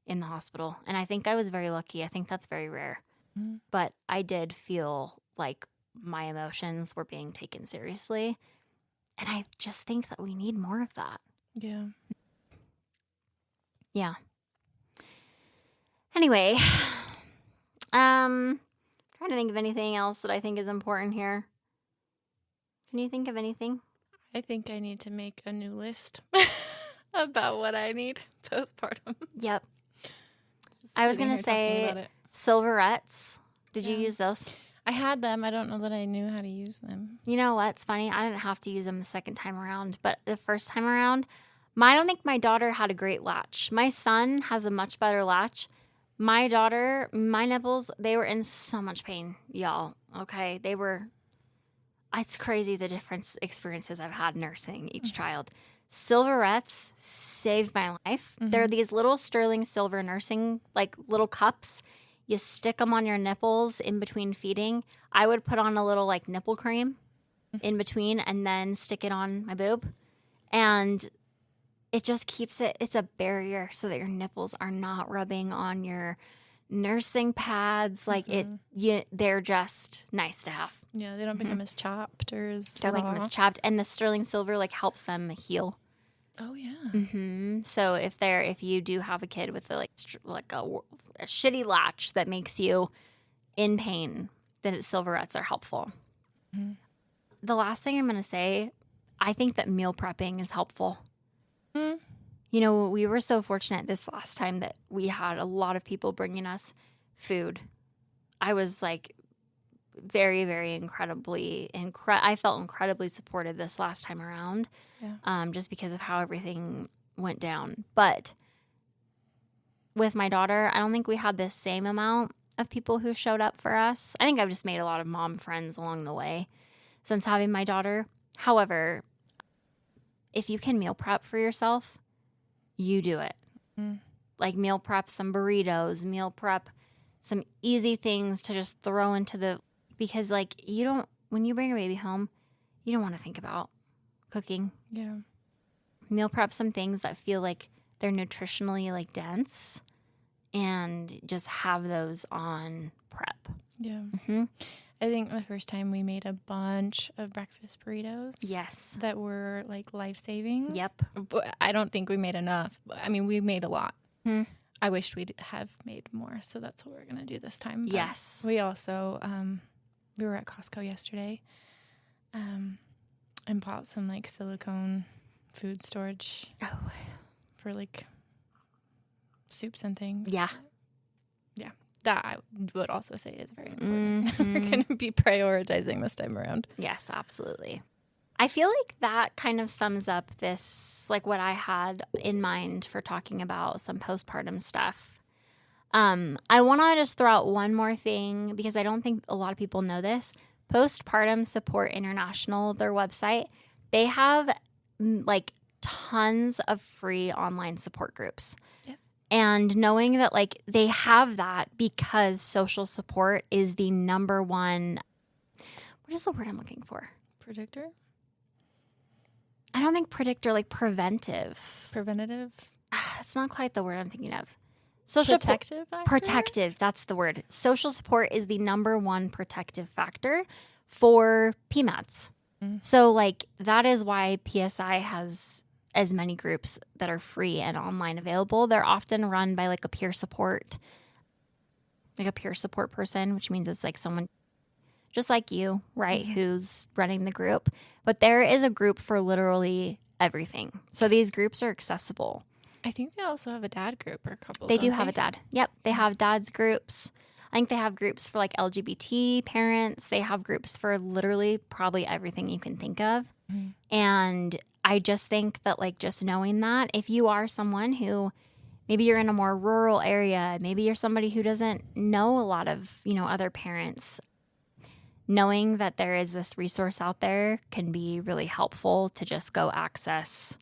in the hospital. And I think I was very lucky. I think that's very rare. But I did feel like my emotions were being taken seriously. And I just think that we need more of that. Yeah. Yeah. Anyway, trying to think of anything else that I think is important here. Can you think of anything? I think I need to make a new list about what I need postpartum. Yep. I was going to say silverettes. Did you use those? I had them. I don't know that I knew how to use them. You know what's funny? I didn't have to use them the second time around, but the first time around, I don't think my daughter had a great latch. My son has a much better latch. My daughter, my nipples, they were in so much pain, y'all. Okay? It's crazy the different experiences I've had nursing each child. Silverettes saved my life. They're these little sterling silver nursing, like little cups. You stick them on your nipples in between feeding. I would put on a little like nipple cream in between and then stick it on my boob. And it just keeps it's a barrier so that your nipples are not rubbing on your nursing pads. Like they're just nice to have. Yeah, they don't become as chapped or as Don't become as chapped. And the sterling silver like helps them heal. Oh yeah. So if you do have a kid with a shitty latch that makes you in pain, then silverettes are helpful. The last thing I'm going to say, I think that meal prepping is helpful. We were so fortunate this last time that we had a lot of people bringing us food. I was like very, very incredibly, I felt incredibly supported this last time around, just because of how everything went down. But with my daughter, I don't think we had the same amount of people who showed up for us. I think I've just made a lot of mom friends along the way since having my daughter. However, if you can meal prep for yourself, you do it. Like meal prep some burritos, meal prep some easy things to just throw into because like when you bring a baby home, you don't want to think about cooking. Yeah. Meal prep some things that feel like they're nutritionally like dense and just have those on prep. Yeah. I think the first time we made a bunch of breakfast burritos. Yes. That were like life-saving. Yep. But I don't think we made enough. I mean, we made a lot. I wished we'd have made more. So that's what we're going to do this time. But yes. we also, we were at Costco yesterday and bought some like silicone food storage for like soups and things. Yeah. Yeah. That I would also say is very important. We're going to be prioritizing this time around. Yes, absolutely. I feel like that kind of sums up this, like what I had in mind for talking about some postpartum stuff. I want to just throw out one more thing because I don't think a lot of people know this. Postpartum Support International, their website, they have like tons of free online support groups. Yes. And knowing that like they have that because social support is the number one, what is the word I'm looking for? Predictor? I don't think predictor, like preventive. Preventative? That's not quite the word I'm thinking of. Protective factor? Protective, that's the word. Social support is the number one protective factor for PMADs. So like that is why PSI has as many groups that are free and online available. They're often run by like a peer support person, which means it's like someone just like you, right, who's running the group. But there is a group for literally everything. So these groups are accessible. I think they also have a dad group or a couple. They do have a dad. Yep, they have dad's groups. I think they have groups for like LGBT parents. They have groups for literally probably everything you can think of. And I just think that like just knowing that if you are someone who maybe you're in a more rural area, maybe you're somebody who doesn't know a lot of, other parents, knowing that there is this resource out there can be really helpful to just go access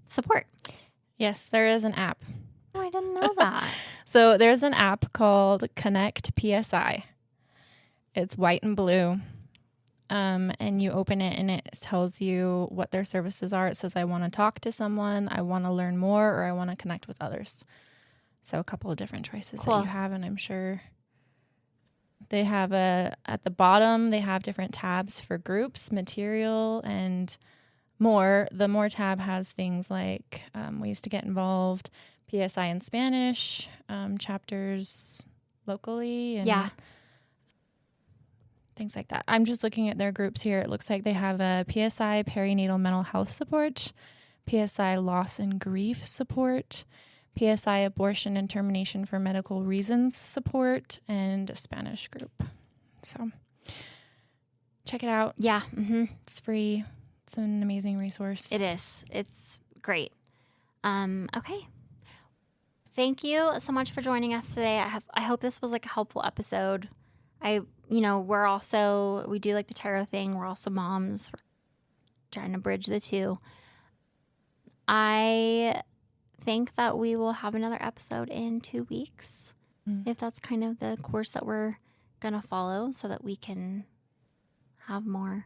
support. Yes, there is an app. Oh, I didn't know that. So there's an app called Connect PSI. It's white and blue. And you open it and it tells you what their services are. It says, I want to talk to someone, I want to learn more, or I want to connect with others. So a couple of different choices that you have, and I'm sure they have at the bottom, they have different tabs for groups, material, and more. The more tab has things like ways to get involved, PSI in Spanish, chapters locally, and things like that. I'm just looking at their groups here. It looks like they have a PSI perinatal mental health support, PSI loss and grief support, PSI abortion and termination for medical reasons support, and a Spanish group. So check it out. Yeah. Mm-hmm. It's free. It's an amazing resource. It is. It's great. Okay. Thank you so much for joining us today. I hope this was like a helpful episode. We do like the tarot thing. We're also moms. We're trying to bridge the two. I think that we will have another episode in 2 weeks, if that's kind of the course that we're going to follow, so that we can have more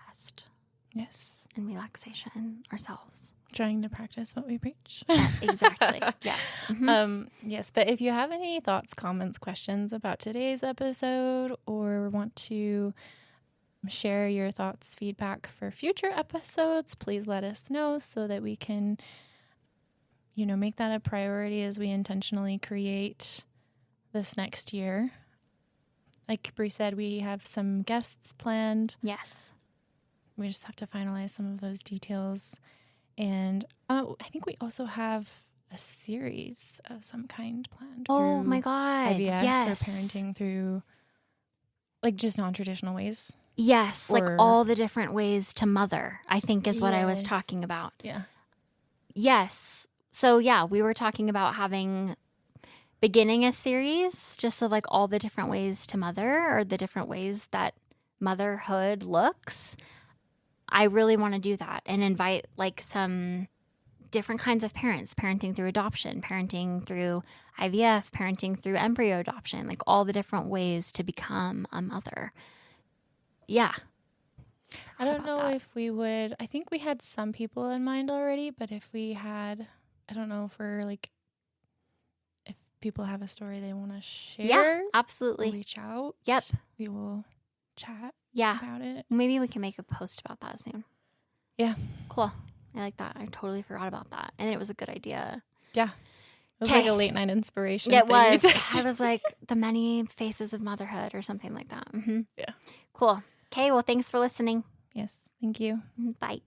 rest. Yes. And relaxation ourselves. Trying to practice what we preach. Yeah, exactly. Yes. Mm-hmm. Yes, but if you have any thoughts, comments, questions about today's episode, or want to share your thoughts, feedback for future episodes, please let us know so that we can, make that a priority as we intentionally create this next year. Like Bree said, we have some guests planned. Yes. We just have to finalize some of those details. And I think we also have a series of some kind planned. Oh my God. IVF yes. for parenting through like just non-traditional ways. Yes. Like all the different ways to mother, I think is what I was talking about. Yeah. Yes. So we were talking about beginning a series just of like all the different ways to mother, or the different ways that motherhood looks. I really want to do that and invite like some different kinds of parents, parenting through adoption, parenting through IVF, parenting through embryo adoption, like all the different ways to become a mother. Yeah. I don't know if we would, I think we had some people in mind already, but if we had, I don't know if people have a story they want to share. Yeah, absolutely. Reach out. Yep. We will chat. Yeah. About it. Maybe we can make a post about that soon. Yeah. Cool. I like that. I totally forgot about that. And it was a good idea. Yeah. It was like a late night inspiration. Yeah, it was. I was like the many faces of motherhood or something like that. Mm-hmm. Yeah. Cool. Okay. Well, thanks for listening. Yes. Thank you. Bye.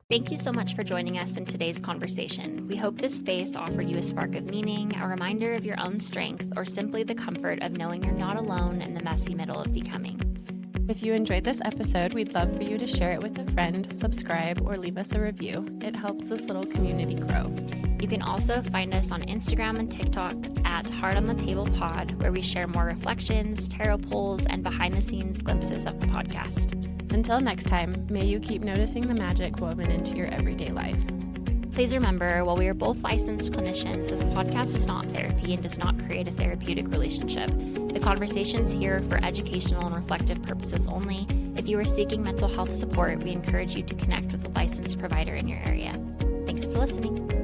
Thank you so much for joining us in today's conversation. We hope this space offered you a spark of meaning, a reminder of your own strength, or simply the comfort of knowing you're not alone in the messy middle of becoming. If you enjoyed this episode, we'd love for you to share it with a friend, subscribe, or leave us a review. It helps this little community grow. You can also find us on Instagram and TikTok at Heart on the Table Pod, where we share more reflections, tarot pulls, and behind-the-scenes glimpses of the podcast. Until next time, may you keep noticing the magic woven into your everyday life. Please remember, while we are both licensed clinicians, this podcast is not therapy and does not create a therapeutic relationship. The conversations here are for educational and reflective purposes only. If you are seeking mental health support, we encourage you to connect with a licensed provider in your area. Thanks for listening.